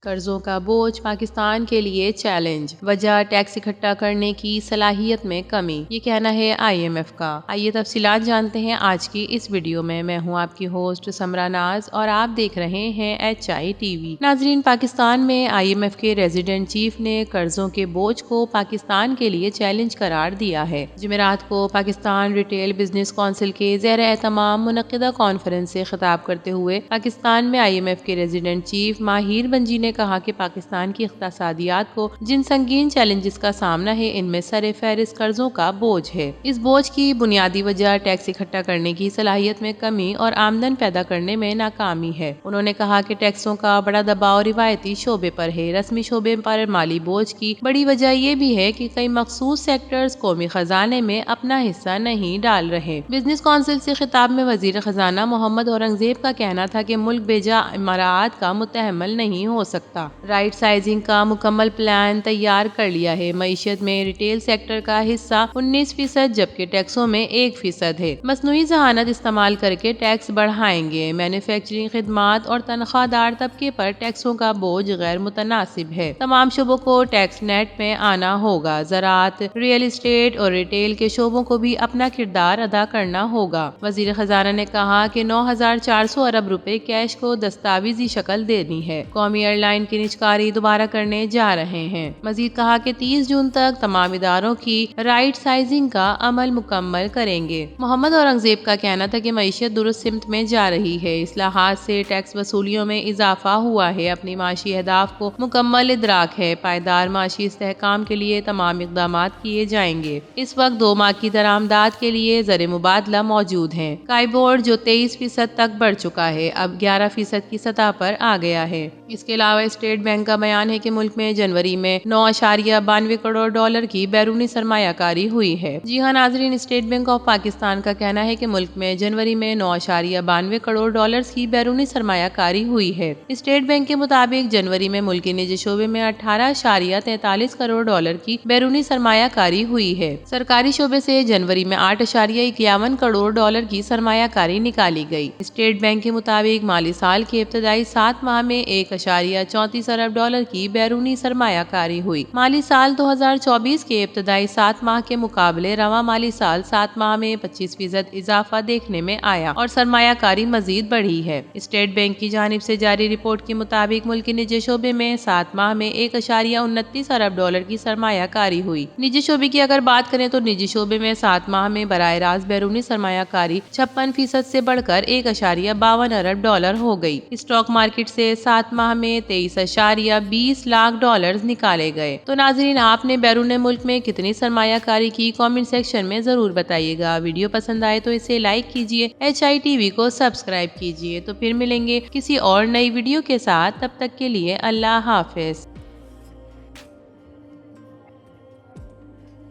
قرضوں کا بوجھ پاکستان کے لیے چیلنج، وجہ ٹیکس اکٹھا کرنے کی صلاحیت میں کمی، یہ کہنا ہے IMF کا۔ آئیے تفصیلات جانتے ہیں آج کی اس ویڈیو میں۔ میں ہوں آپ کی ہوسٹ سمرا ناز اور آپ دیکھ رہے ہیں HI TV۔ ناظرین، پاکستان میں IMF کے ریزیڈنٹ چیف نے قرضوں کے بوجھ کو پاکستان کے لیے چیلنج قرار دیا ہے۔ جمعرات کو پاکستان ریٹیل بزنس کونسل کے زیر اہتمام منعقدہ کانفرنس سے خطاب کرتے ہوئے پاکستان میں IMF کے ریزیڈنٹ چیف ماہیر بنجی نے کہا کہ پاکستان کی اقتصادیات کو جن سنگین چیلنجز کا سامنا ہے، ان میں سر فہرست قرضوں کا بوجھ ہے۔ اس بوجھ کی بنیادی وجہ ٹیکس اکٹھا کرنے کی صلاحیت میں کمی اور آمدن پیدا کرنے میں ناکامی ہے۔ انہوں نے کہا کہ ٹیکسوں کا بڑا دباؤ روایتی شعبے پر ہے۔ رسمی شعبے پر مالی بوجھ کی بڑی وجہ یہ بھی ہے کہ کئی مخصوص سیکٹرز قومی خزانے میں اپنا حصہ نہیں ڈال رہے۔ بزنس کونسل سے خطاب میں وزیر خزانہ محمد اورنگزیب کا کہنا تھا کہ ملک بیجا امارات کا متحمل نہیں ہو سکتا۔ رائٹ سائزنگ کا مکمل پلان تیار کر لیا ہے۔ معیشت میں ریٹیل سیکٹر کا حصہ 19% جبکہ ٹیکسوں میں 1% ہے۔ مصنوعی ذہانت استعمال کر کے ٹیکس بڑھائیں گے۔ مینوفیکچرنگ، خدمات اور تنخواہ دار طبقے پر ٹیکسوں کا بوجھ غیر متناسب ہے۔ تمام شعبوں کو ٹیکس نیٹ میں آنا ہوگا۔ زراعت، ریئل اسٹیٹ اور ریٹیل کے شعبوں کو بھی اپنا کردار ادا کرنا ہوگا۔ وزیر خزانہ نے کہا کہ 9,400 ارب روپے کیش کو دستاویزی شکل دینی ہے۔ قومی ایئر لائن کی نجکاری دوبارہ کرنے جا رہے ہیں۔ مزید کہا کہ 30 جون تک تمام اداروں کی رائٹ سائزنگ کا عمل مکمل کریں گے۔ محمد اورنگزیب کا کہنا تھا کہ معیشت درست سمت میں جا رہی ہے۔ اصلاحات سے ٹیکس وصولیوں میں اضافہ ہوا ہے۔ اپنی معاشی اہداف کو مکمل ادراک ہے۔ پائیدار معاشی استحکام کے لیے تمام اقدامات کیے جائیں گے۔ اس وقت 2 ماہ کی درآمدات کے لیے زر مبادلہ موجود ہیں۔ کائی بورڈ جو 23% تک بڑھ چکا ہے، اب 11% کی سطح پر آ گیا ہے۔ اس کے علاوہ اسٹیٹ بینک کا بیان ہے کہ ملک میں جنوری میں 9.92 کروڑ ڈالر کی بیرونی سرمایہ کاری ہوئی ہے۔ جی ہاں ناظرین، اسٹیٹ بینک آف پاکستان کا کہنا ہے کہ ملک میں جنوری میں 9.92 کروڑ ڈالرز کی بیرونی سرمایہ کاری ہوئی ہے۔ اسٹیٹ بینک کے مطابق جنوری میں ملکی نجی شعبے میں 18.43 کروڑ ڈالر کی بیرونی سرمایہ کاری ہوئی ہے۔ سرکاری شعبے سے جنوری میں 8.51 کروڑ ڈالر کی سرمایہ کاری نکالی گئی۔ اسٹیٹ بینک کے مطابق مالی سال کے ابتدائی 7 ماہ میں 1.34 ارب ڈالر کی بیرونی سرمایہ کاری ہوئی۔ مالی سال 2024 کے ابتدائی 7 ماہ کے مقابلے رواں مالی سال 7 ماہ میں 25% اضافہ دیکھنے میں آیا اور سرمایہ کاری مزید بڑھی ہے۔ اسٹیٹ بینک کی جانب سے جاری رپورٹ کے مطابق ملکی نجی شعبے میں 7 ماہ میں 1.29 ارب ڈالر کی سرمایہ کاری ہوئی۔ نجی شعبے کی اگر بات کریں تو نجی شعبے میں 7 ماہ میں براہ راست بیرونی سرمایہ کاری 56% سے بڑھ کر 1.52 ارب ڈالر ہو گئی۔ اسٹاک مارکیٹ سے 7 ماہ میں 23.20 لاکھ ڈالرز نکالے گئے۔ تو ناظرین، آپ نے بیرون ملک میں کتنی سرمایہ کاری کی؟ کامنٹ سیکشن میں ضرور بتائیے گا۔ ویڈیو پسند آئے تو اسے لائک کیجیے، HI TV کو سبسکرائب کیجیے۔ تو پھر ملیں گے کسی اور نئی ویڈیو کے ساتھ، تب تک کے لیے اللہ حافظ۔